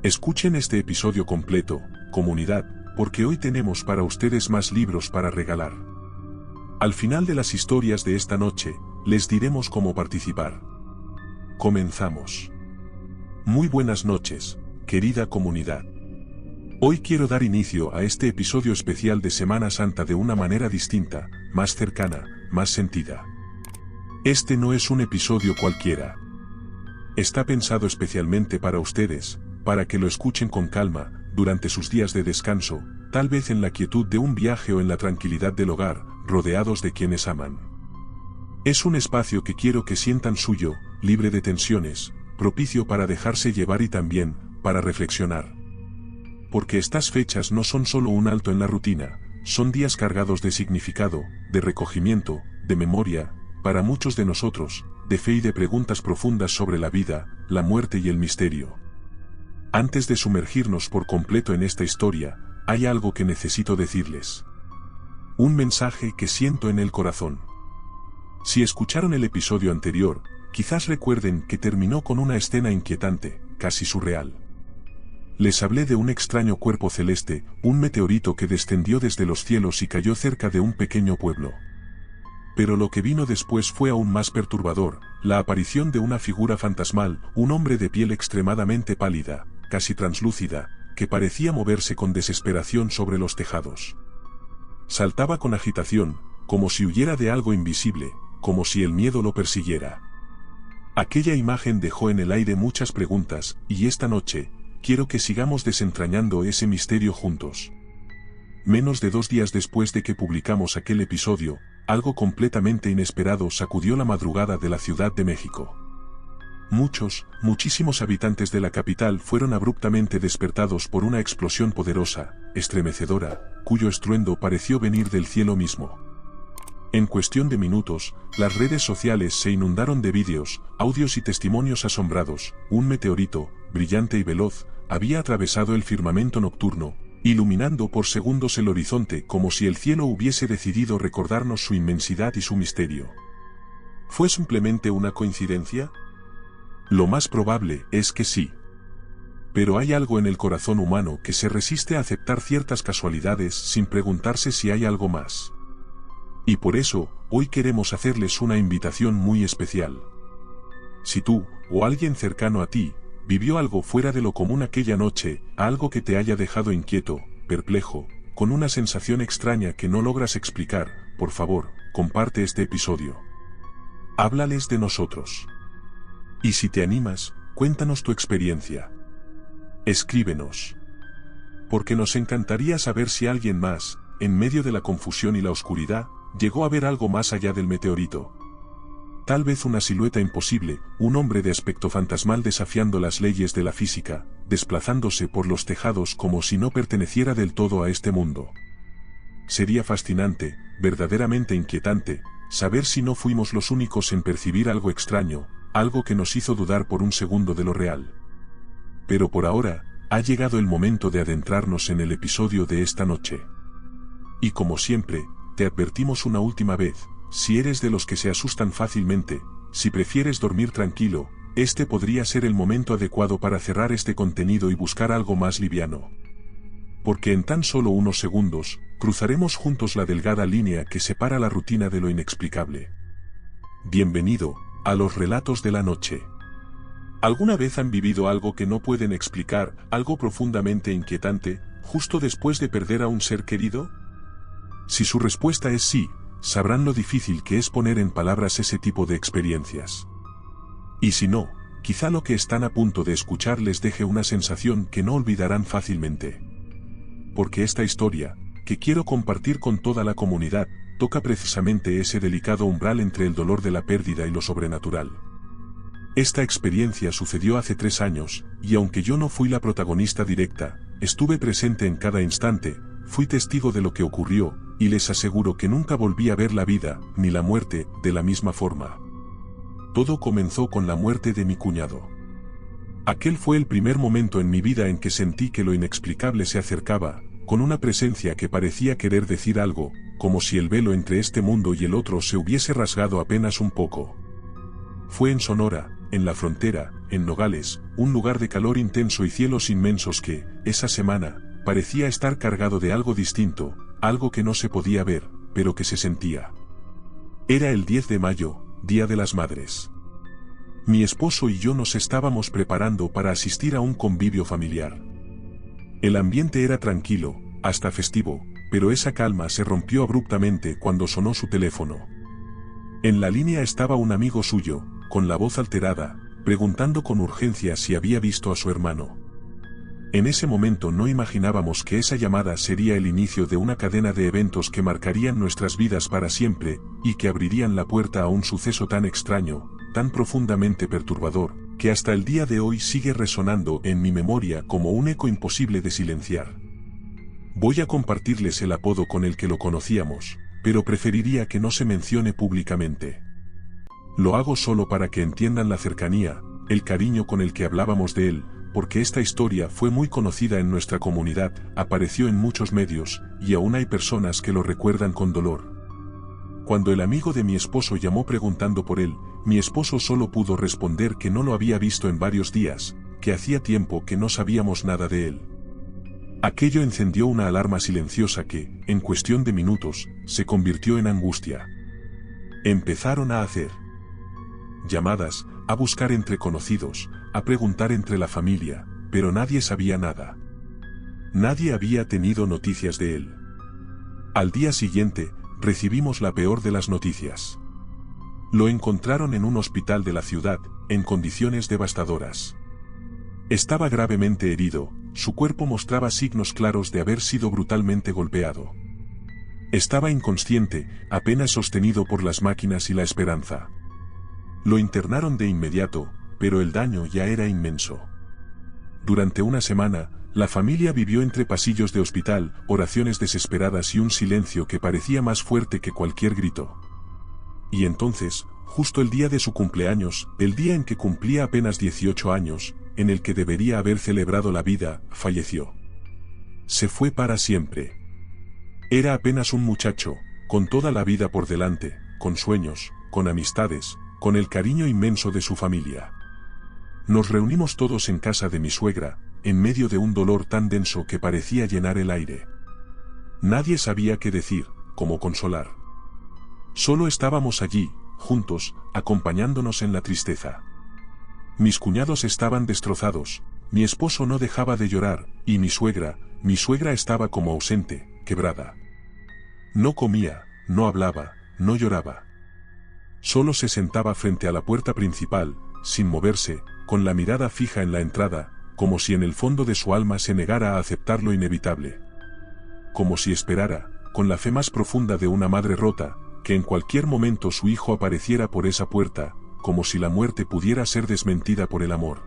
Escuchen este episodio completo, comunidad, porque hoy tenemos para ustedes más libros para regalar. Al final de las historias de esta noche, les diremos cómo participar. Comenzamos. Muy buenas noches, querida comunidad. Hoy quiero dar inicio a este episodio especial de Semana Santa de una manera distinta, más cercana, más sentida. Este no es un episodio cualquiera. Está pensado especialmente para ustedes, para que lo escuchen con calma, durante sus días de descanso, tal vez en la quietud de un viaje o en la tranquilidad del hogar, rodeados de quienes aman. Es un espacio que quiero que sientan suyo, libre de tensiones, propicio para dejarse llevar y también, para reflexionar. Porque estas fechas no son solo un alto en la rutina, son días cargados de significado, de recogimiento, de memoria, para muchos de nosotros, de fe y de preguntas profundas sobre la vida, la muerte y el misterio. Antes de sumergirnos por completo en esta historia, hay algo que necesito decirles. Un mensaje que siento en el corazón. Si escucharon el episodio anterior, quizás recuerden que terminó con una escena inquietante, casi surreal. Les hablé de un extraño cuerpo celeste, un meteorito que descendió desde los cielos y cayó cerca de un pequeño pueblo. Pero lo que vino después fue aún más perturbador, la aparición de una figura fantasmal, un hombre de piel extremadamente pálida, casi translúcida, que parecía moverse con desesperación sobre los tejados. Saltaba con agitación, como si huyera de algo invisible, como si el miedo lo persiguiera. Aquella imagen dejó en el aire muchas preguntas, y esta noche, quiero que sigamos desentrañando ese misterio juntos. Menos de 2 días después de que publicamos aquel episodio, algo completamente inesperado sacudió la madrugada de la Ciudad de México. Muchísimos habitantes de la capital fueron abruptamente despertados por una explosión poderosa, estremecedora, cuyo estruendo pareció venir del cielo mismo. En cuestión de minutos, las redes sociales se inundaron de vídeos, audios y testimonios asombrados. Un meteorito, brillante y veloz, había atravesado el firmamento nocturno, iluminando por segundos el horizonte como si el cielo hubiese decidido recordarnos su inmensidad y su misterio. ¿Fue simplemente una coincidencia? Lo más probable es que sí. Pero hay algo en el corazón humano que se resiste a aceptar ciertas casualidades sin preguntarse si hay algo más. Y por eso, hoy queremos hacerles una invitación muy especial. Si tú, o alguien cercano a ti, vivió algo fuera de lo común aquella noche, algo que te haya dejado inquieto, perplejo, con una sensación extraña que no logras explicar, por favor, comparte este episodio. Háblales de nosotros. Y si te animas, cuéntanos tu experiencia. Escríbenos. Porque nos encantaría saber si alguien más, en medio de la confusión y la oscuridad, llegó a ver algo más allá del meteorito. Tal vez una silueta imposible, un hombre de aspecto fantasmal desafiando las leyes de la física, desplazándose por los tejados como si no perteneciera del todo a este mundo. Sería fascinante, verdaderamente inquietante, saber si no fuimos los únicos en percibir algo extraño, algo que nos hizo dudar por un segundo de lo real. Pero por ahora, ha llegado el momento de adentrarnos en el episodio de esta noche. Y como siempre, te advertimos una última vez, si eres de los que se asustan fácilmente, si prefieres dormir tranquilo, este podría ser el momento adecuado para cerrar este contenido y buscar algo más liviano. Porque en tan solo unos segundos, cruzaremos juntos la delgada línea que separa la rutina de lo inexplicable. Bienvenido a los relatos de la noche. ¿Alguna vez han vivido algo que no pueden explicar, algo profundamente inquietante, justo después de perder a un ser querido? Si su respuesta es sí, sabrán lo difícil que es poner en palabras ese tipo de experiencias. Y si no, quizá lo que están a punto de escuchar les deje una sensación que no olvidarán fácilmente. Porque esta historia, que quiero compartir con toda la comunidad, toca precisamente ese delicado umbral entre el dolor de la pérdida y lo sobrenatural. Esta experiencia sucedió hace 3 años, y aunque yo no fui la protagonista directa, estuve presente en cada instante, fui testigo de lo que ocurrió, y les aseguro que nunca volví a ver la vida, ni la muerte, de la misma forma. Todo comenzó con la muerte de mi cuñado. Aquel fue el primer momento en mi vida en que sentí que lo inexplicable se acercaba, con una presencia que parecía querer decir algo, como si el velo entre este mundo y el otro se hubiese rasgado apenas un poco. Fue en Sonora, en la frontera, en Nogales, un lugar de calor intenso y cielos inmensos que, esa semana, parecía estar cargado de algo distinto, algo que no se podía ver, pero que se sentía. Era el 10 de mayo, Día de las Madres. Mi esposo y yo nos estábamos preparando para asistir a un convivio familiar. El ambiente era tranquilo, hasta festivo, pero esa calma se rompió abruptamente cuando sonó su teléfono. En la línea estaba un amigo suyo, con la voz alterada, preguntando con urgencia si había visto a su hermano. En ese momento no imaginábamos que esa llamada sería el inicio de una cadena de eventos que marcarían nuestras vidas para siempre, y que abrirían la puerta a un suceso tan extraño, tan profundamente perturbador, que hasta el día de hoy sigue resonando en mi memoria como un eco imposible de silenciar. Voy a compartirles el apodo con el que lo conocíamos, pero preferiría que no se mencione públicamente. Lo hago solo para que entiendan la cercanía, el cariño con el que hablábamos de él, porque esta historia fue muy conocida en nuestra comunidad, apareció en muchos medios, y aún hay personas que lo recuerdan con dolor. Cuando el amigo de mi esposo llamó preguntando por él, mi esposo solo pudo responder que no lo había visto en varios días, que hacía tiempo que no sabíamos nada de él. Aquello encendió una alarma silenciosa que, en cuestión de minutos, se convirtió en angustia. Empezaron a hacer llamadas, a buscar entre conocidos, a preguntar entre la familia, pero nadie sabía nada. Nadie había tenido noticias de él. Al día siguiente, recibimos la peor de las noticias. Lo encontraron en un hospital de la ciudad, en condiciones devastadoras. Estaba gravemente herido, su cuerpo mostraba signos claros de haber sido brutalmente golpeado. Estaba inconsciente, apenas sostenido por las máquinas y la esperanza. Lo internaron de inmediato, pero el daño ya era inmenso. Durante una semana, la familia vivió entre pasillos de hospital, oraciones desesperadas y un silencio que parecía más fuerte que cualquier grito. Y entonces, justo el día de su cumpleaños, el día en que cumplía apenas 18 años, en el que debería haber celebrado la vida, falleció. Se fue para siempre. Era apenas un muchacho, con toda la vida por delante, con sueños, con amistades, con el cariño inmenso de su familia. Nos reunimos todos en casa de mi suegra, en medio de un dolor tan denso que parecía llenar el aire. Nadie sabía qué decir, cómo consolar. Solo estábamos allí, juntos, acompañándonos en la tristeza. Mis cuñados estaban destrozados, mi esposo no dejaba de llorar, y mi suegra estaba como ausente, quebrada. No comía, no hablaba, no lloraba. Solo se sentaba frente a la puerta principal, sin moverse, con la mirada fija en la entrada, como si en el fondo de su alma se negara a aceptar lo inevitable. Como si esperara, con la fe más profunda de una madre rota, que en cualquier momento su hijo apareciera por esa puerta, como si la muerte pudiera ser desmentida por el amor.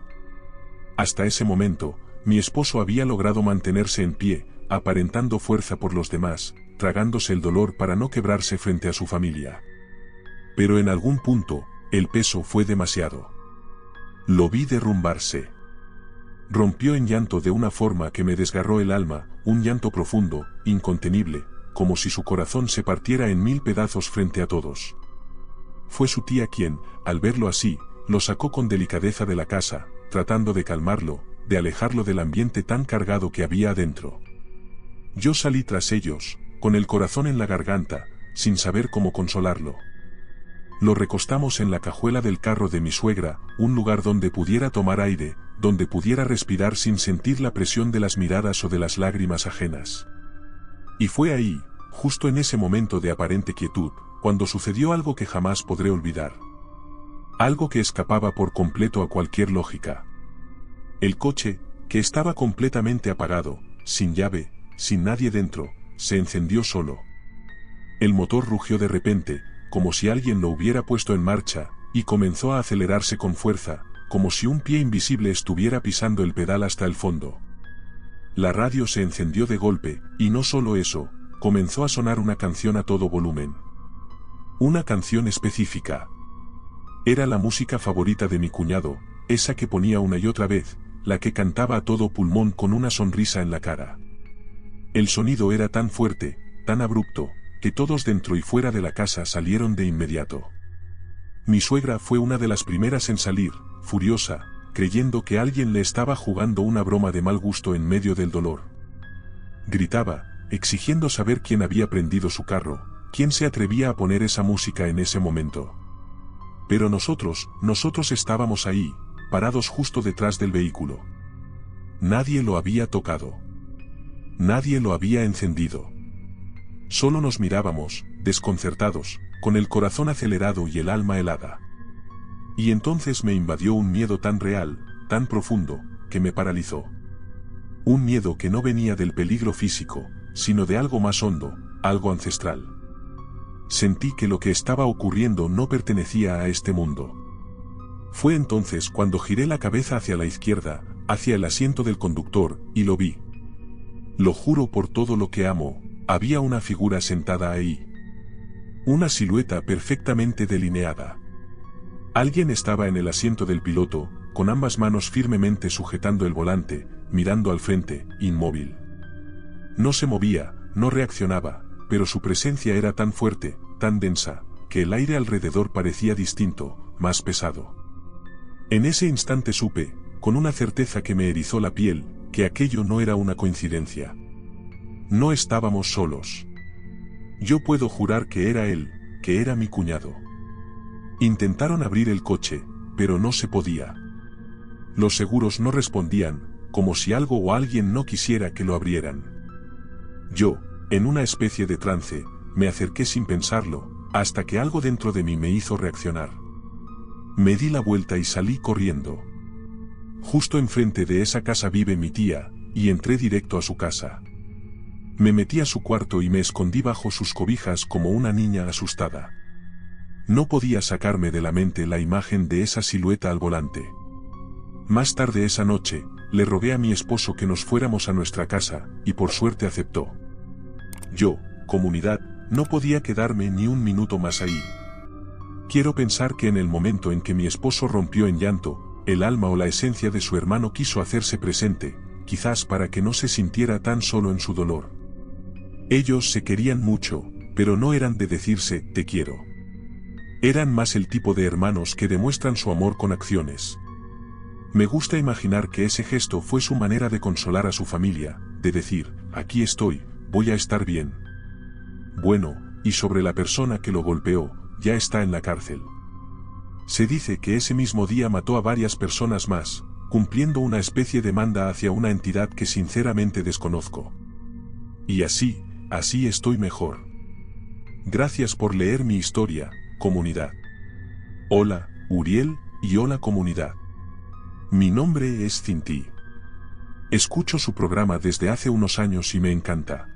Hasta ese momento, mi esposo había logrado mantenerse en pie, aparentando fuerza por los demás, tragándose el dolor para no quebrarse frente a su familia. Pero en algún punto, el peso fue demasiado. Lo vi derrumbarse. Rompió en llanto de una forma que me desgarró el alma, un llanto profundo, incontenible, como si su corazón se partiera en 1000 pedazos frente a todos. Fue su tía quien, al verlo así, lo sacó con delicadeza de la casa, tratando de calmarlo, de alejarlo del ambiente tan cargado que había adentro. Yo salí tras ellos, con el corazón en la garganta, sin saber cómo consolarlo. Lo recostamos en la cajuela del carro de mi suegra, un lugar donde pudiera tomar aire, donde pudiera respirar sin sentir la presión de las miradas o de las lágrimas ajenas. Y fue ahí, justo en ese momento de aparente quietud, cuando sucedió algo que jamás podré olvidar. Algo que escapaba por completo a cualquier lógica. El coche, que estaba completamente apagado, sin llave, sin nadie dentro, se encendió solo. El motor rugió de repente, como si alguien lo hubiera puesto en marcha, y comenzó a acelerarse con fuerza, como si un pie invisible estuviera pisando el pedal hasta el fondo. La radio se encendió de golpe, y no solo eso, comenzó a sonar una canción a todo volumen. Una canción específica. Era la música favorita de mi cuñado, esa que ponía una y otra vez, la que cantaba a todo pulmón con una sonrisa en la cara. El sonido era tan fuerte, tan abrupto, que todos dentro y fuera de la casa salieron de inmediato. Mi suegra fue una de las primeras en salir, furiosa, creyendo que alguien le estaba jugando una broma de mal gusto en medio del dolor. Gritaba, exigiendo saber quién había prendido su carro, quién se atrevía a poner esa música en ese momento. Pero nosotros estábamos ahí, parados justo detrás del vehículo. Nadie lo había tocado. Nadie lo había encendido. Solo nos mirábamos, desconcertados, con el corazón acelerado y el alma helada. Y entonces me invadió un miedo tan real, tan profundo, que me paralizó. Un miedo que no venía del peligro físico, sino de algo más hondo, algo ancestral. Sentí que lo que estaba ocurriendo no pertenecía a este mundo. Fue entonces cuando giré la cabeza hacia la izquierda, hacia el asiento del conductor, y lo vi. Lo juro por todo lo que amo, había una figura sentada ahí. Una silueta perfectamente delineada. Alguien estaba en el asiento del piloto, con ambas manos firmemente sujetando el volante, mirando al frente, inmóvil. No se movía, no reaccionaba, pero su presencia era tan fuerte, tan densa, que el aire alrededor parecía distinto, más pesado. En ese instante supe, con una certeza que me erizó la piel, que aquello no era una coincidencia. No estábamos solos. Yo puedo jurar que era él, que era mi cuñado. Intentaron abrir el coche, pero no se podía. Los seguros no respondían, como si algo o alguien no quisiera que lo abrieran. Yo, en una especie de trance, me acerqué sin pensarlo, hasta que algo dentro de mí me hizo reaccionar. Me di la vuelta y salí corriendo. Justo enfrente de esa casa vive mi tía, y entré directo a su casa. Me metí a su cuarto y me escondí bajo sus cobijas como una niña asustada. No podía sacarme de la mente la imagen de esa silueta al volante. Más tarde esa noche, le rogué a mi esposo que nos fuéramos a nuestra casa, y por suerte aceptó. Yo, comunidad, no podía quedarme ni un minuto más ahí. Quiero pensar que en el momento en que mi esposo rompió en llanto, el alma o la esencia de su hermano quiso hacerse presente, quizás para que no se sintiera tan solo en su dolor. Ellos se querían mucho, pero no eran de decirse, te quiero. Eran más el tipo de hermanos que demuestran su amor con acciones. Me gusta imaginar que ese gesto fue su manera de consolar a su familia, de decir, aquí estoy, voy a estar bien. Bueno, y sobre la persona que lo golpeó, ya está en la cárcel. Se dice que ese mismo día mató a varias personas más, cumpliendo una especie de manda hacia una entidad que sinceramente desconozco. Y así estoy mejor. Gracias por leer mi historia, comunidad. Hola, Uriel, y hola comunidad. Mi nombre es Cinti. Escucho su programa desde hace unos años y me encanta.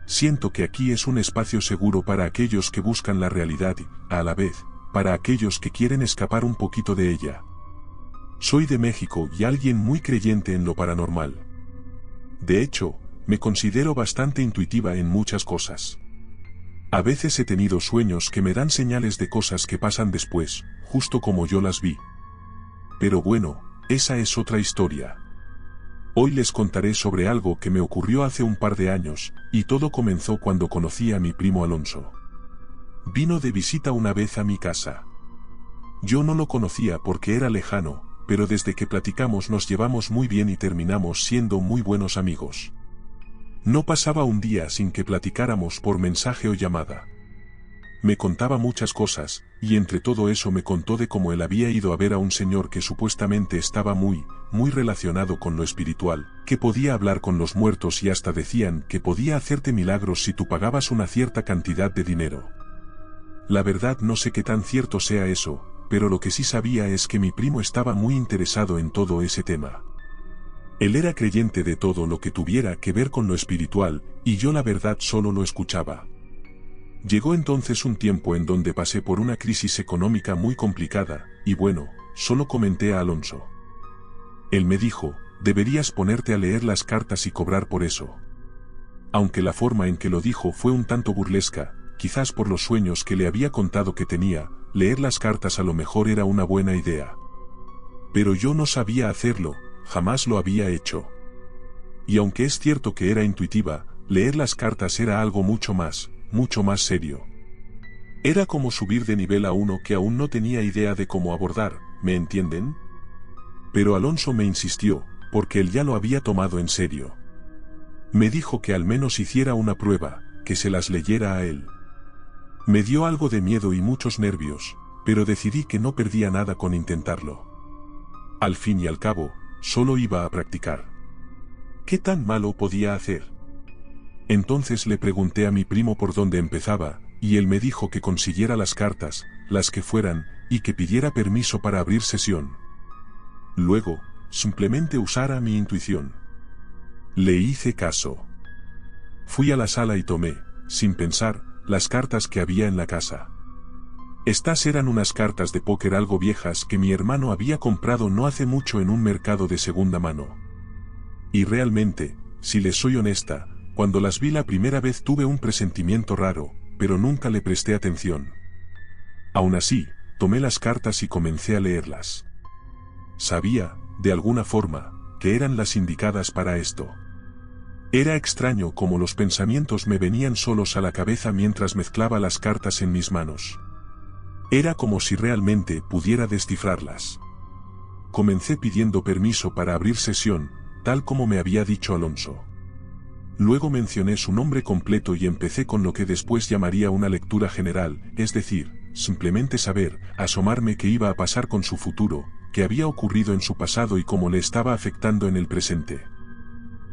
Siento que aquí es un espacio seguro para aquellos que buscan la realidad y, a la vez, para aquellos que quieren escapar un poquito de ella. Soy de México y alguien muy creyente en lo paranormal. De hecho, me considero bastante intuitiva en muchas cosas. A veces he tenido sueños que me dan señales de cosas que pasan después, justo como yo las vi. Pero bueno, esa es otra historia. Hoy les contaré sobre algo que me ocurrió hace un par de años, y todo comenzó cuando conocí a mi primo Alonso. Vino de visita una vez a mi casa. Yo no lo conocía porque era lejano, pero desde que platicamos nos llevamos muy bien y terminamos siendo muy buenos amigos. No pasaba un día sin que platicáramos por mensaje o llamada. Me contaba muchas cosas, y entre todo eso me contó de cómo él había ido a ver a un señor que supuestamente estaba muy relacionado con lo espiritual, que podía hablar con los muertos y hasta decían que podía hacerte milagros si tú pagabas una cierta cantidad de dinero. La verdad no sé qué tan cierto sea eso, pero lo que sí sabía es que mi primo estaba muy interesado en todo ese tema. Él era creyente de todo lo que tuviera que ver con lo espiritual, y yo la verdad solo lo escuchaba. Llegó entonces un tiempo en donde pasé por una crisis económica muy complicada, y bueno, solo comenté a Alonso. Él me dijo, deberías ponerte a leer las cartas y cobrar por eso. Aunque la forma en que lo dijo fue un tanto burlesca, quizás por los sueños que le había contado que tenía, leer las cartas a lo mejor era una buena idea. Pero yo no sabía hacerlo, jamás lo había hecho. Y aunque es cierto que era intuitiva, leer las cartas era algo mucho más serio. Era como subir de nivel a uno que aún no tenía idea de cómo abordar, ¿me entienden? Pero Alonso me insistió, porque él ya lo había tomado en serio. Me dijo que al menos hiciera una prueba, que se las leyera a él. Me dio algo de miedo y muchos nervios, pero decidí que no perdía nada con intentarlo. Al fin y al cabo, solo iba a practicar. ¿Qué tan malo podía hacer? Entonces le pregunté a mi primo por dónde empezaba, y él me dijo que consiguiera las cartas, las que fueran, y que pidiera permiso para abrir sesión. Luego, simplemente usara mi intuición. Le hice caso. Fui a la sala y tomé, sin pensar, las cartas que había en la casa. Estas eran unas cartas de póker algo viejas que mi hermano había comprado no hace mucho en un mercado de segunda mano. Y realmente, si les soy honesta, cuando las vi la primera vez tuve un presentimiento raro, pero nunca le presté atención. Aún así, tomé las cartas y comencé a leerlas. Sabía, de alguna forma, que eran las indicadas para esto. Era extraño cómo los pensamientos me venían solos a la cabeza mientras mezclaba las cartas en mis manos. Era como si realmente pudiera descifrarlas. Comencé pidiendo permiso para abrir sesión, tal como me había dicho Alonso. Luego mencioné su nombre completo y empecé con lo que después llamaría una lectura general, es decir, simplemente saber, asomarme qué iba a pasar con su futuro, qué había ocurrido en su pasado y cómo le estaba afectando en el presente.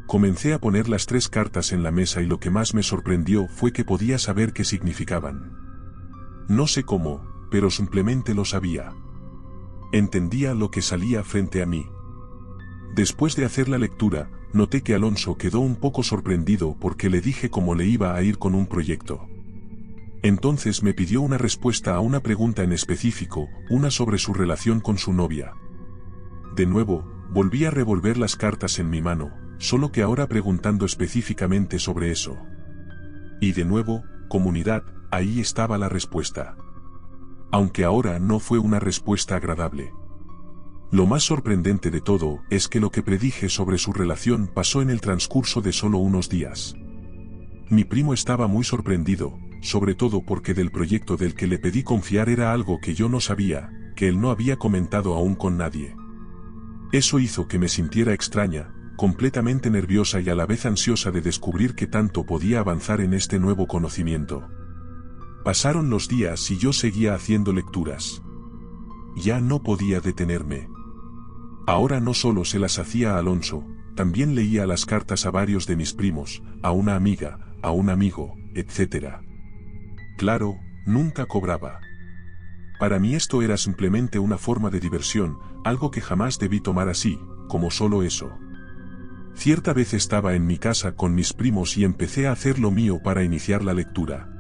Comencé a poner las 3 cartas en la mesa y lo que más me sorprendió fue que podía saber qué significaban. No sé cómo, pero simplemente lo sabía. Entendía lo que salía frente a mí. Después de hacer la lectura, noté que Alonso quedó un poco sorprendido porque le dije cómo le iba a ir con un proyecto. Entonces me pidió una respuesta a una pregunta en específico, una sobre su relación con su novia. De nuevo, volví a revolver las cartas en mi mano, solo que ahora preguntando específicamente sobre eso. Y de nuevo, comunidad, ahí estaba la respuesta. Aunque ahora no fue una respuesta agradable. Lo más sorprendente de todo es que lo que predije sobre su relación pasó en el transcurso de solo unos días. Mi primo estaba muy sorprendido, sobre todo porque del proyecto del que le pedí confiar era algo que yo no sabía, que él no había comentado aún con nadie. Eso hizo que me sintiera extraña, completamente nerviosa y a la vez ansiosa de descubrir qué tanto podía avanzar en este nuevo conocimiento. Pasaron los días y yo seguía haciendo lecturas. Ya no podía detenerme. Ahora no solo se las hacía a Alonso, también leía las cartas a varios de mis primos, a una amiga, a un amigo, etc. Claro, nunca cobraba. Para mí esto era simplemente una forma de diversión, algo que jamás debí tomar así, como solo eso. Cierta vez estaba en mi casa con mis primos y empecé a hacer lo mío para iniciar la lectura.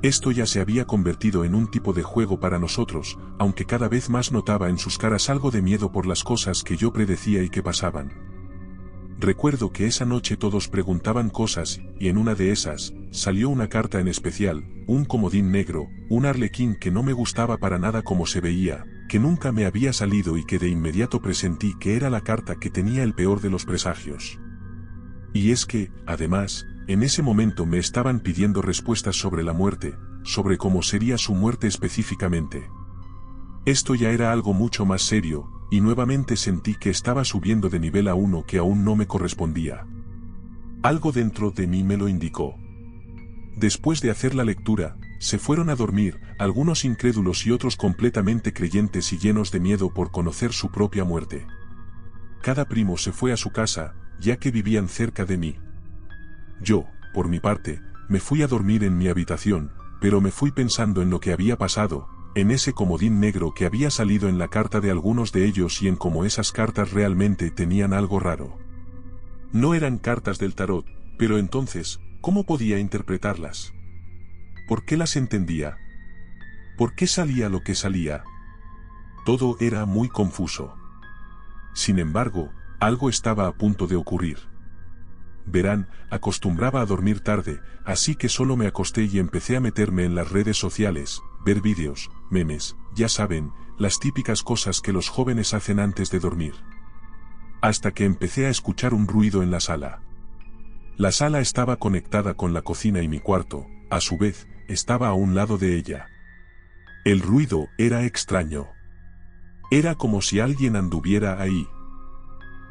Esto ya se había convertido en un tipo de juego para nosotros, aunque cada vez más notaba en sus caras algo de miedo por las cosas que yo predecía y que pasaban. Recuerdo que esa noche todos preguntaban cosas, y en una de esas, salió una carta en especial, un comodín negro, un arlequín que no me gustaba para nada como se veía, que nunca me había salido y que de inmediato presentí que era la carta que tenía el peor de los presagios. Y es que, además, en ese momento me estaban pidiendo respuestas sobre la muerte, sobre cómo sería su muerte específicamente. Esto ya era algo mucho más serio, y nuevamente sentí que estaba subiendo de nivel a uno que aún no me correspondía. Algo dentro de mí me lo indicó. Después de hacer la lectura, se fueron a dormir, algunos incrédulos y otros completamente creyentes y llenos de miedo por conocer su propia muerte. Cada primo se fue a su casa, ya que vivían cerca de mí. Yo, por mi parte, me fui a dormir en mi habitación, pero me fui pensando en lo que había pasado, en ese comodín negro que había salido en la carta de algunos de ellos y en cómo esas cartas realmente tenían algo raro. No eran cartas del tarot, pero entonces, ¿cómo podía interpretarlas? ¿Por qué las entendía? ¿Por qué salía lo que salía? Todo era muy confuso. Sin embargo, algo estaba a punto de ocurrir. Verán, acostumbraba a dormir tarde, así que solo me acosté y empecé a meterme en las redes sociales, ver vídeos, memes, ya saben, las típicas cosas que los jóvenes hacen antes de dormir. Hasta que empecé a escuchar un ruido en la sala. La sala estaba conectada con la cocina y mi cuarto, a su vez, estaba a un lado de ella. El ruido era extraño. Era como si alguien anduviera ahí.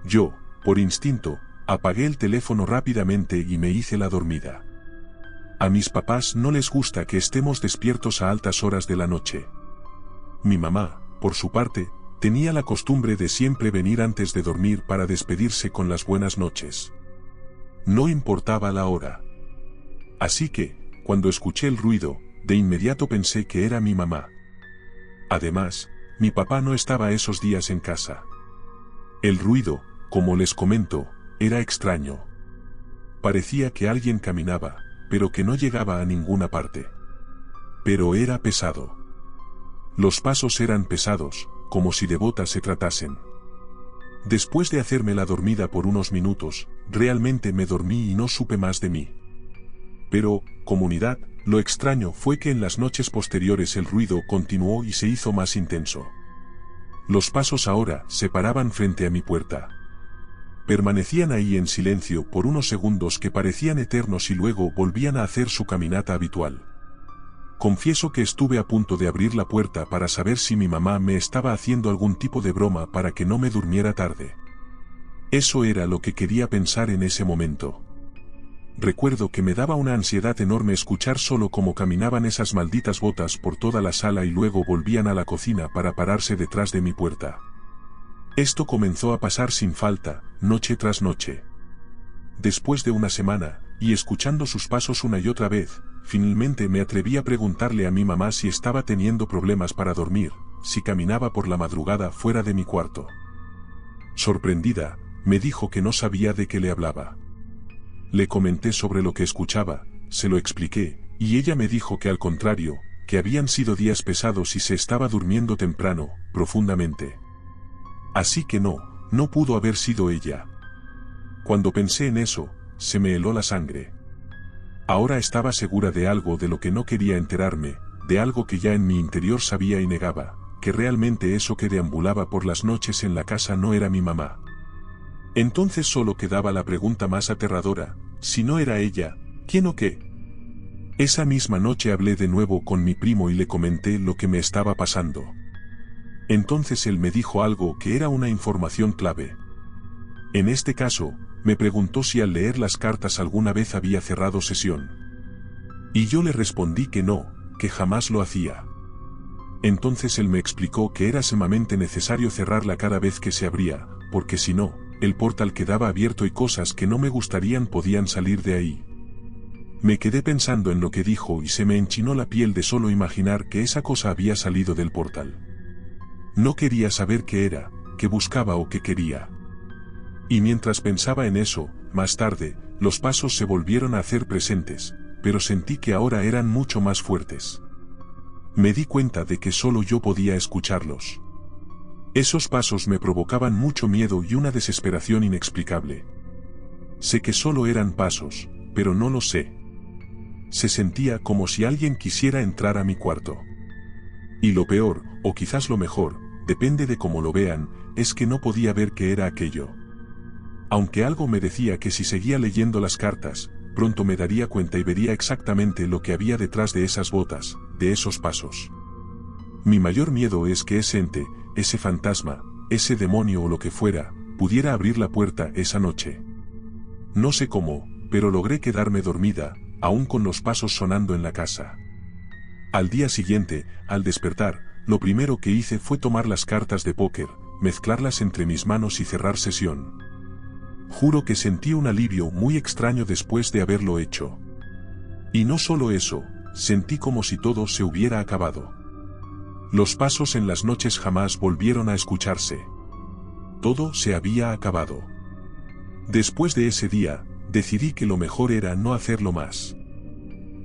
Yo, por instinto, apagué el teléfono rápidamente y me hice la dormida. A mis papás no les gusta que estemos despiertos a altas horas de la noche. Mi mamá, por su parte, tenía la costumbre de siempre venir antes de dormir para despedirse con las buenas noches. No importaba la hora. Así que, cuando escuché el ruido, de inmediato pensé que era mi mamá. Además, mi papá no estaba esos días en casa. El ruido, como les comento, era extraño. Parecía que alguien caminaba, pero que no llegaba a ninguna parte. Pero era pesado. Los pasos eran pesados, como si de botas se tratasen. Después de hacerme la dormida por unos minutos, realmente me dormí y no supe más de mí. Pero, comunidad, lo extraño fue que en las noches posteriores el ruido continuó y se hizo más intenso. Los pasos ahora se paraban frente a mi puerta. Permanecían ahí en silencio por unos segundos que parecían eternos y luego volvían a hacer su caminata habitual. Confieso que estuve a punto de abrir la puerta para saber si mi mamá me estaba haciendo algún tipo de broma para que no me durmiera tarde. Eso era lo que quería pensar en ese momento. Recuerdo que me daba una ansiedad enorme escuchar solo cómo caminaban esas malditas botas por toda la sala y luego volvían a la cocina para pararse detrás de mi puerta. Esto comenzó a pasar sin falta, noche tras noche. Después de una semana, y escuchando sus pasos una y otra vez, finalmente me atreví a preguntarle a mi mamá si estaba teniendo problemas para dormir, si caminaba por la madrugada fuera de mi cuarto. Sorprendida, me dijo que no sabía de qué le hablaba. Le comenté sobre lo que escuchaba, se lo expliqué, y ella me dijo que al contrario, que habían sido días pesados y se estaba durmiendo temprano, profundamente. Así que no pudo haber sido ella. Cuando pensé en eso, se me heló la sangre. Ahora estaba segura de algo de lo que no quería enterarme, de algo que ya en mi interior sabía y negaba, que realmente eso que deambulaba por las noches en la casa no era mi mamá. Entonces solo quedaba la pregunta más aterradora, si no era ella, ¿quién o qué? Esa misma noche hablé de nuevo con mi primo y le comenté lo que me estaba pasando. Entonces él me dijo algo que era una información clave. En este caso, me preguntó si al leer las cartas alguna vez había cerrado sesión. Y yo le respondí que no, que jamás lo hacía. Entonces él me explicó que era sumamente necesario cerrarla cada vez que se abría, porque si no, el portal quedaba abierto y cosas que no me gustarían podían salir de ahí. Me quedé pensando en lo que dijo y se me enchinó la piel de solo imaginar que esa cosa había salido del portal. No quería saber qué era, qué buscaba o qué quería. Y mientras pensaba en eso, más tarde, los pasos se volvieron a hacer presentes, pero sentí que ahora eran mucho más fuertes. Me di cuenta de que solo yo podía escucharlos. Esos pasos me provocaban mucho miedo y una desesperación inexplicable. Sé que solo eran pasos, pero no lo sé. Se sentía como si alguien quisiera entrar a mi cuarto. Y lo peor, o quizás lo mejor, depende de cómo lo vean, es que no podía ver qué era aquello. Aunque algo me decía que si seguía leyendo las cartas, pronto me daría cuenta y vería exactamente lo que había detrás de esas botas, de esos pasos. Mi mayor miedo es que ese ente, ese fantasma, ese demonio o lo que fuera, pudiera abrir la puerta esa noche. No sé cómo, pero logré quedarme dormida, aún con los pasos sonando en la casa. Al día siguiente, al despertar, lo primero que hice fue tomar las cartas de póker, mezclarlas entre mis manos y cerrar sesión. Juro que sentí un alivio muy extraño después de haberlo hecho. Y no solo eso, sentí como si todo se hubiera acabado. Los pasos en las noches jamás volvieron a escucharse. Todo se había acabado. Después de ese día, decidí que lo mejor era no hacerlo más.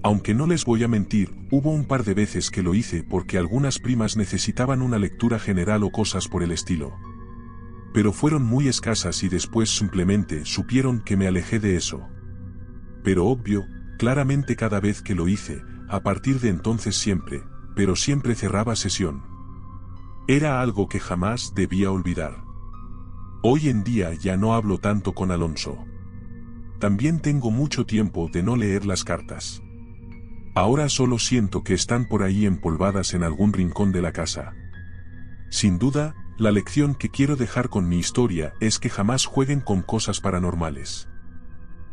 Aunque no les voy a mentir, hubo un par de veces que lo hice porque algunas primas necesitaban una lectura general o cosas por el estilo. Pero fueron muy escasas y después simplemente supieron que me alejé de eso. Pero obvio, claramente cada vez que lo hice, a partir de entonces siempre, pero siempre cerraba sesión. Era algo que jamás debía olvidar. Hoy en día ya no hablo tanto con Alonso. También tengo mucho tiempo de no leer las cartas. Ahora solo siento que están por ahí empolvadas en algún rincón de la casa. Sin duda, La lección que quiero dejar con mi historia es que jamás jueguen con cosas paranormales.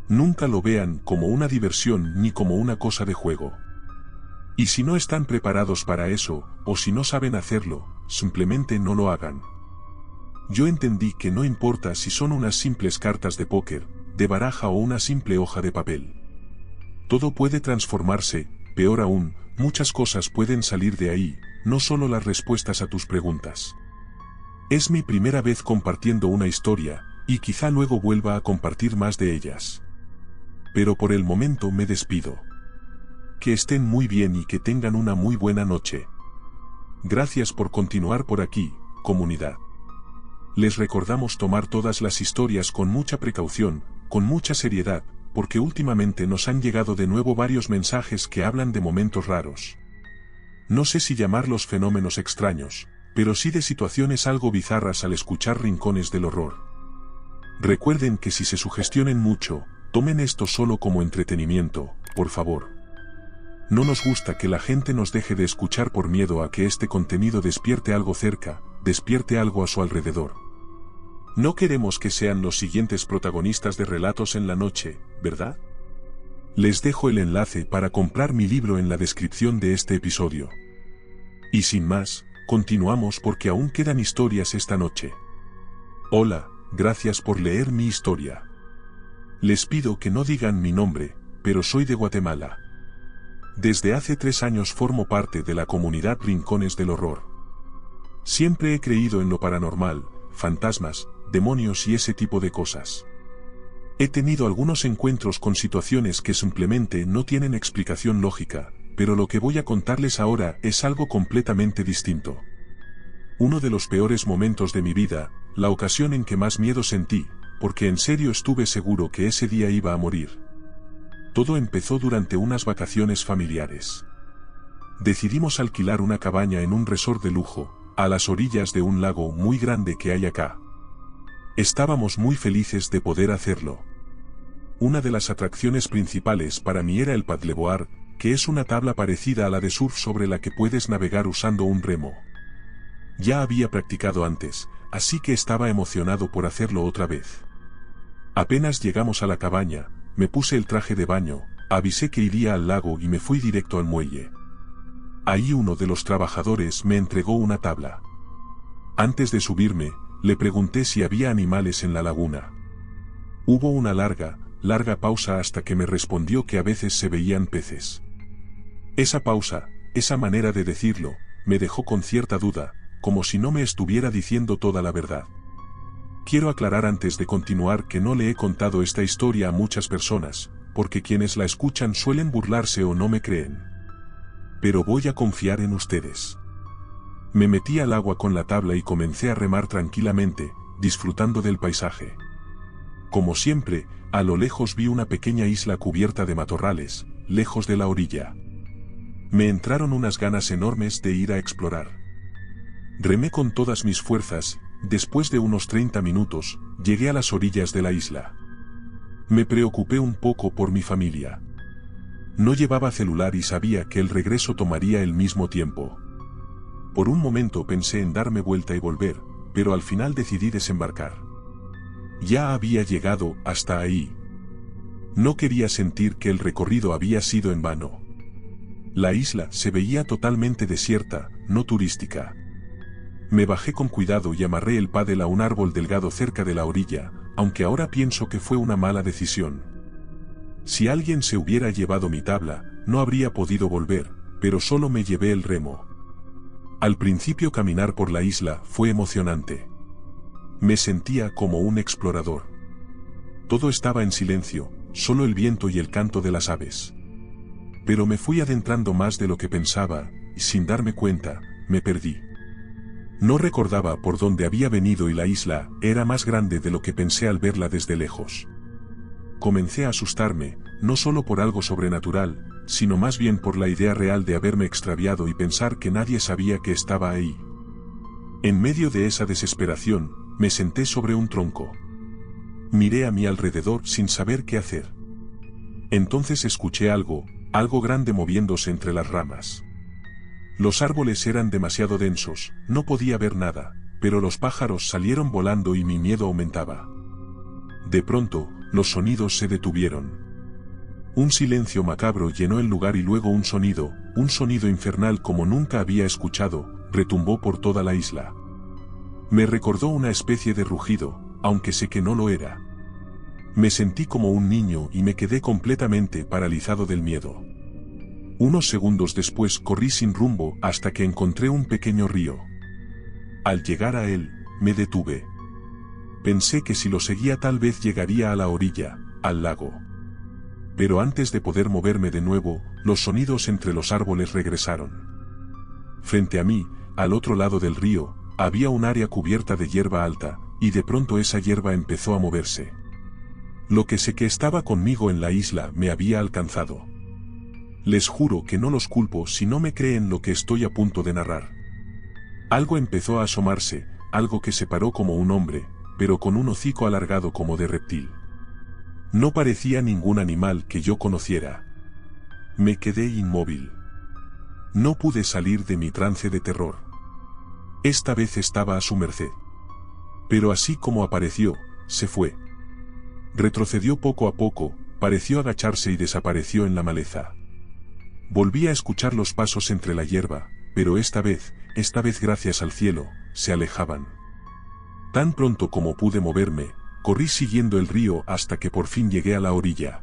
Nunca lo vean como una diversión ni como una cosa de juego. Y si no están preparados para eso, o si no saben hacerlo, simplemente no lo hagan. Yo entendí que no importa si son unas simples cartas de póker, de baraja o una simple hoja de papel. Todo puede transformarse, peor aún, muchas cosas pueden salir de ahí, no solo las respuestas a tus preguntas. Es mi primera vez compartiendo una historia, y quizá luego vuelva a compartir más de ellas. Pero por el momento me despido. Que estén muy bien y que tengan una muy buena noche. Gracias por continuar por aquí, comunidad. Les recordamos tomar todas las historias con mucha precaución, con mucha seriedad, porque últimamente nos han llegado de nuevo varios mensajes que hablan de momentos raros. No sé si llamarlos fenómenos extraños, pero sí de situaciones algo bizarras al escuchar rincones del horror. Recuerden que si se sugestionen mucho, tomen esto solo como entretenimiento, por favor. No nos gusta que la gente nos deje de escuchar por miedo a que este contenido despierte algo cerca, despierte algo a su alrededor. No queremos que sean los siguientes protagonistas de Relatos en la Noche, ¿verdad? Les dejo el enlace para comprar mi libro en la descripción de este episodio. Y sin más, continuamos porque aún quedan historias esta noche. Hola, gracias por leer mi historia. Les pido que no digan mi nombre, pero soy de Guatemala. Desde hace 3 años formo parte de la comunidad Rincones del Horror. Siempre he creído en lo paranormal, fantasmas, demonios y ese tipo de cosas. He tenido algunos encuentros con situaciones que simplemente no tienen explicación lógica, pero lo que voy a contarles ahora es algo completamente distinto. Uno de los peores momentos de mi vida, la ocasión en que más miedo sentí, porque en serio estuve seguro que ese día iba a morir. Todo empezó durante unas vacaciones familiares. Decidimos alquilar una cabaña en un resort de lujo, a las orillas de un lago muy grande que hay acá. Estábamos muy felices de poder hacerlo. Una de las atracciones principales para mí era el paddleboard, que es una tabla parecida a la de surf sobre la que puedes navegar usando un remo. Ya había practicado antes, así que estaba emocionado por hacerlo otra vez. Apenas llegamos a la cabaña, me puse el traje de baño, avisé que iría al lago y me fui directo al muelle. Ahí uno de los trabajadores me entregó una tabla. Antes de subirme, le pregunté si había animales en la laguna. Hubo una larga pausa hasta que me respondió que a veces se veían peces. Esa pausa, esa manera de decirlo, me dejó con cierta duda, como si no me estuviera diciendo toda la verdad. Quiero aclarar antes de continuar que no le he contado esta historia a muchas personas, porque quienes la escuchan suelen burlarse o no me creen. Pero voy a confiar en ustedes. Me metí al agua con la tabla y comencé a remar tranquilamente, disfrutando del paisaje. Como siempre, a lo lejos vi una pequeña isla cubierta de matorrales, lejos de la orilla. Me entraron unas ganas enormes de ir a explorar. Remé con todas mis fuerzas. Después de unos 30 minutos, llegué a las orillas de la isla. Me preocupé un poco por mi familia. No llevaba celular y sabía que el regreso tomaría el mismo tiempo. Por un momento pensé en darme vuelta y volver, pero al final decidí desembarcar. Ya había llegado hasta ahí. No quería sentir que el recorrido había sido en vano. La isla se veía totalmente desierta, no turística. Me bajé con cuidado y amarré el pádel a un árbol delgado cerca de la orilla, aunque ahora pienso que fue una mala decisión. Si alguien se hubiera llevado mi tabla, no habría podido volver, pero solo me llevé el remo. Al principio caminar por la isla fue emocionante. Me sentía como un explorador. Todo estaba en silencio, solo el viento y el canto de las aves. Pero me fui adentrando más de lo que pensaba, y sin darme cuenta, me perdí. No recordaba por dónde había venido y la isla era más grande de lo que pensé al verla desde lejos. Comencé a asustarme, no solo por algo sobrenatural, sino más bien por la idea real de haberme extraviado y pensar que nadie sabía que estaba ahí. En medio de esa desesperación, me senté sobre un tronco. Miré a mi alrededor sin saber qué hacer. Entonces escuché algo grande moviéndose entre las ramas. Los árboles eran demasiado densos, no podía ver nada, pero los pájaros salieron volando y mi miedo aumentaba. De pronto, los sonidos se detuvieron. Un silencio macabro llenó el lugar y luego un sonido infernal como nunca había escuchado, retumbó por toda la isla. Me recordó una especie de rugido, aunque sé que no lo era. Me sentí como un niño y me quedé completamente paralizado del miedo. Unos segundos después corrí sin rumbo hasta que encontré un pequeño río. Al llegar a él, me detuve. Pensé que si lo seguía tal vez llegaría a la orilla, al lago. Pero antes de poder moverme de nuevo, los sonidos entre los árboles regresaron. Frente a mí, al otro lado del río, había un área cubierta de hierba alta, y de pronto esa hierba empezó a moverse. Lo que sé que estaba conmigo en la isla me había alcanzado. Les juro que no los culpo si no me creen lo que estoy a punto de narrar. Algo empezó a asomarse, algo que se paró como un hombre, pero con un hocico alargado como de reptil. No parecía ningún animal que yo conociera. Me quedé inmóvil. No pude salir de mi trance de terror. Esta vez estaba a su merced. Pero así como apareció, se fue. Retrocedió poco a poco, pareció agacharse y desapareció en la maleza. Volví a escuchar los pasos entre la hierba, pero esta vez gracias al cielo, se alejaban. Tan pronto como pude moverme, corrí siguiendo el río hasta que por fin llegué a la orilla.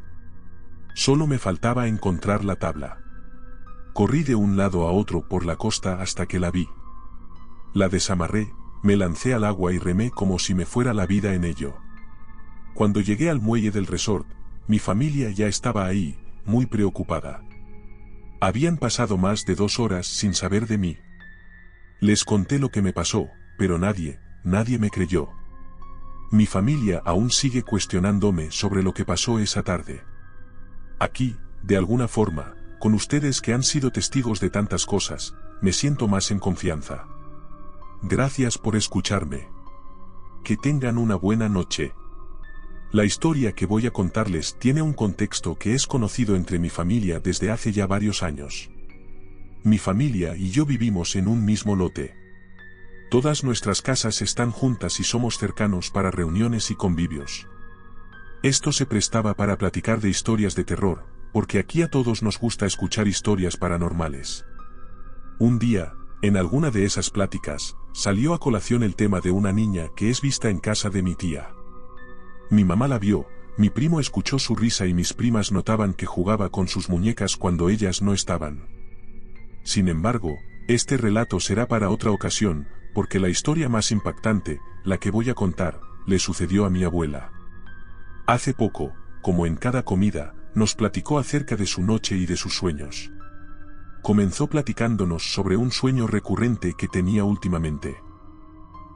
Solo me faltaba encontrar la tabla. Corrí de un lado a otro por la costa hasta que la vi. La desamarré, me lancé al agua y remé como si me fuera la vida en ello. Cuando llegué al muelle del resort, mi familia ya estaba ahí, muy preocupada. Habían pasado más de 2 horas sin saber de mí. Les conté lo que me pasó, pero nadie me creyó. Mi familia aún sigue cuestionándome sobre lo que pasó esa tarde. Aquí, de alguna forma, con ustedes que han sido testigos de tantas cosas, me siento más en confianza. Gracias por escucharme. Que tengan una buena noche. La historia que voy a contarles tiene un contexto que es conocido entre mi familia desde hace ya varios años. Mi familia y yo vivimos en un mismo lote. Todas nuestras casas están juntas y somos cercanos para reuniones y convivios. Esto se prestaba para platicar de historias de terror, porque aquí a todos nos gusta escuchar historias paranormales. Un día, en alguna de esas pláticas, salió a colación el tema de una niña que es vista en casa de mi tía. Mi mamá la vio, mi primo escuchó su risa y mis primas notaban que jugaba con sus muñecas cuando ellas no estaban. Sin embargo, este relato será para otra ocasión, porque la historia más impactante, la que voy a contar, le sucedió a mi abuela. Hace poco, como en cada comida, nos platicó acerca de su noche y de sus sueños. Comenzó platicándonos sobre un sueño recurrente que tenía últimamente.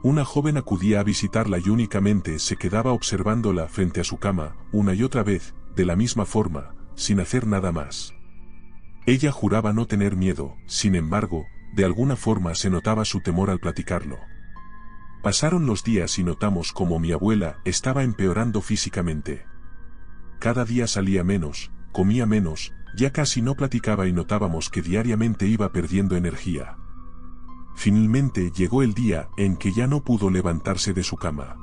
Una joven acudía a visitarla y únicamente se quedaba observándola frente a su cama, una y otra vez, de la misma forma, sin hacer nada más. Ella juraba no tener miedo, sin embargo, de alguna forma se notaba su temor al platicarlo. Pasaron los días y notamos cómo mi abuela estaba empeorando físicamente. Cada día salía menos, comía menos, ya casi no platicaba y notábamos que diariamente iba perdiendo energía. Finalmente llegó el día en que ya no pudo levantarse de su cama.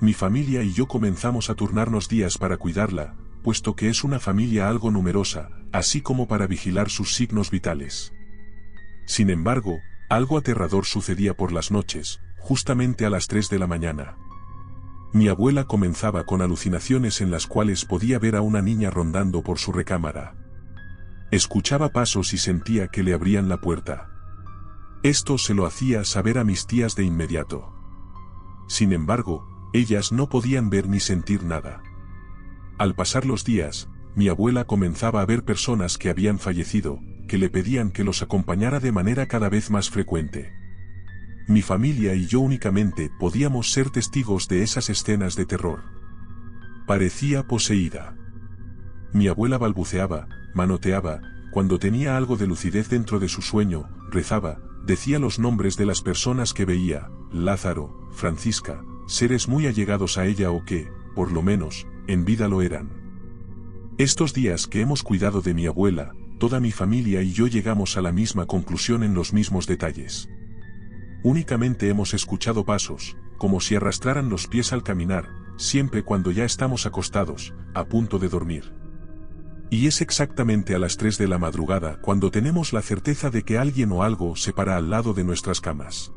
Mi familia y yo comenzamos a turnarnos días para cuidarla, puesto que es una familia algo numerosa, así como para vigilar sus signos vitales. Sin embargo, algo aterrador sucedía por las noches, justamente a las 3 de la mañana. Mi abuela comenzaba con alucinaciones en las cuales podía ver a una niña rondando por su recámara. Escuchaba pasos y sentía que le abrían la puerta. Esto se lo hacía saber a mis tías de inmediato. Sin embargo, ellas no podían ver ni sentir nada. Al pasar los días, mi abuela comenzaba a ver personas que habían fallecido, que le pedían que los acompañara de manera cada vez más frecuente. Mi familia y yo únicamente podíamos ser testigos de esas escenas de terror. Parecía poseída. Mi abuela balbuceaba, manoteaba, cuando tenía algo de lucidez dentro de su sueño, rezaba, decía los nombres de las personas que veía, Lázaro, Francisca, seres muy allegados a ella o que, por lo menos, en vida lo eran. Estos días que hemos cuidado de mi abuela, toda mi familia y yo llegamos a la misma conclusión en los mismos detalles. Únicamente hemos escuchado pasos, como si arrastraran los pies al caminar, siempre cuando ya estamos acostados, a punto de dormir. Y es exactamente a las 3 de la madrugada cuando tenemos la certeza de que alguien o algo se para al lado de nuestras camas.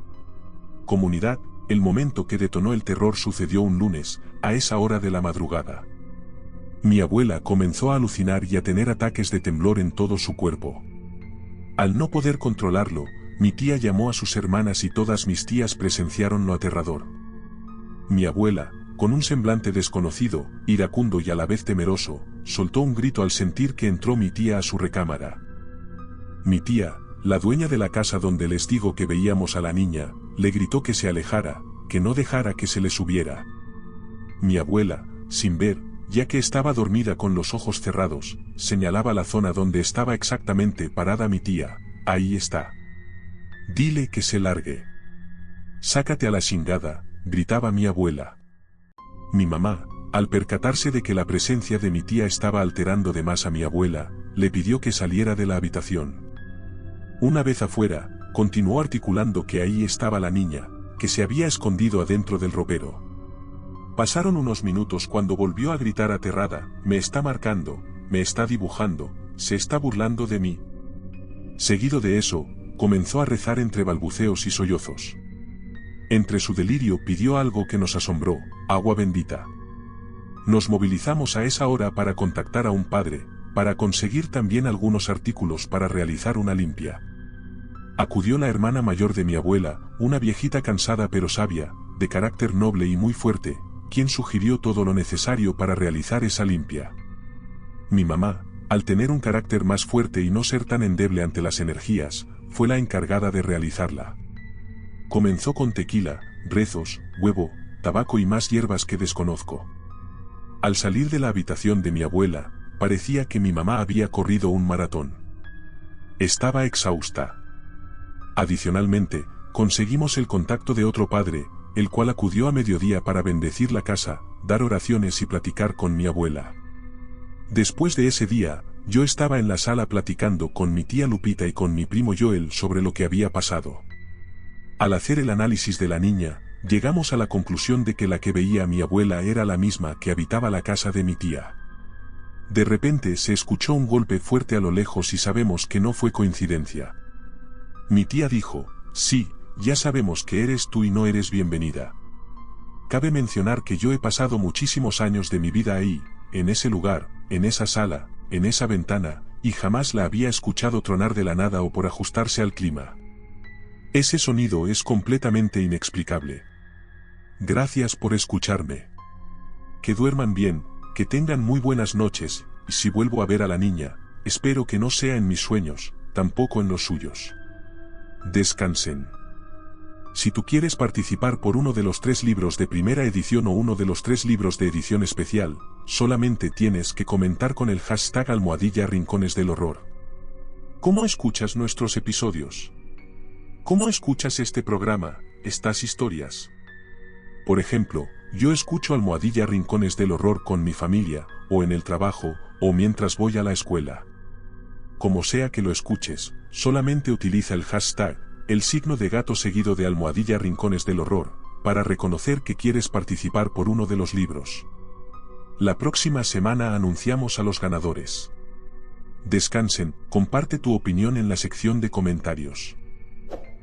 Comunidad, el momento que detonó el terror sucedió un lunes, a esa hora de la madrugada. Mi abuela comenzó a alucinar y a tener ataques de temblor en todo su cuerpo. Al no poder controlarlo, mi tía llamó a sus hermanas y todas mis tías presenciaron lo aterrador. Mi abuela, con un semblante desconocido, iracundo y a la vez temeroso, soltó un grito al sentir que entró mi tía a su recámara. Mi tía, la dueña de la casa donde les digo que veíamos a la niña, le gritó que se alejara, que no dejara que se le subiera. Mi abuela, sin ver, ya que estaba dormida con los ojos cerrados, señalaba la zona donde estaba exactamente parada mi tía. Ahí está. Dile que se largue. Sácate a la chingada, gritaba mi abuela. Mi mamá, al percatarse de que la presencia de mi tía estaba alterando de más a mi abuela, le pidió que saliera de la habitación. Una vez afuera, continuó articulando que ahí estaba la niña, que se había escondido adentro del ropero. Pasaron unos minutos cuando volvió a gritar aterrada: me está marcando, me está dibujando, se está burlando de mí. Seguido de eso, comenzó a rezar entre balbuceos y sollozos. Entre su delirio pidió algo que nos asombró: agua bendita. Nos movilizamos a esa hora para contactar a un padre, para conseguir también algunos artículos para realizar una limpia. Acudió la hermana mayor de mi abuela, una viejita cansada pero sabia, de carácter noble y muy fuerte, quien sugirió todo lo necesario para realizar esa limpia. Mi mamá, al tener un carácter más fuerte y no ser tan endeble ante las energías, fue la encargada de realizarla. Comenzó con tequila, rezos, huevo, tabaco y más hierbas que desconozco. Al salir de la habitación de mi abuela, parecía que mi mamá había corrido un maratón. Estaba exhausta. Adicionalmente, conseguimos el contacto de otro padre, el cual acudió a mediodía para bendecir la casa, dar oraciones y platicar con mi abuela. Después de ese día, yo estaba en la sala platicando con mi tía Lupita y con mi primo Joel sobre lo que había pasado. Al hacer el análisis de la niña, llegamos a la conclusión de que la que veía a mi abuela era la misma que habitaba la casa de mi tía. De repente se escuchó un golpe fuerte a lo lejos y sabemos que no fue coincidencia. Mi tía dijo: sí, ya sabemos que eres tú y no eres bienvenida. Cabe mencionar que yo he pasado muchísimos años de mi vida ahí, en ese lugar, en esa sala, en esa ventana, y jamás la había escuchado tronar de la nada o por ajustarse al clima. Ese sonido es completamente inexplicable. Gracias por escucharme. Que duerman bien, que tengan muy buenas noches, y si vuelvo a ver a la niña, espero que no sea en mis sueños, tampoco en los suyos. Descansen. Si tú quieres participar por uno de los 3 libros de primera edición o uno de los 3 libros de edición especial, solamente tienes que comentar con el hashtag #Rincones del Horror. ¿Cómo escuchas nuestros episodios? ¿Cómo escuchas este programa, estas historias? Por ejemplo, yo escucho #Rincones del Horror con mi familia, o en el trabajo, o mientras voy a la escuela. Como sea que lo escuches, solamente utiliza el hashtag, el signo de gato seguido de #Rincones del Horror, para reconocer que quieres participar por uno de los libros. La próxima semana anunciamos a los ganadores. Descansen, comparte tu opinión en la sección de comentarios.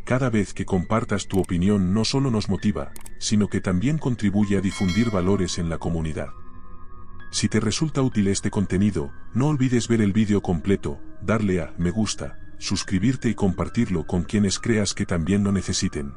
Cada vez que compartas tu opinión no solo nos motiva, sino que también contribuye a difundir valores en la comunidad. Si te resulta útil este contenido, no olvides ver el vídeo completo, darle a me gusta, suscribirte y compartirlo con quienes creas que también lo necesiten.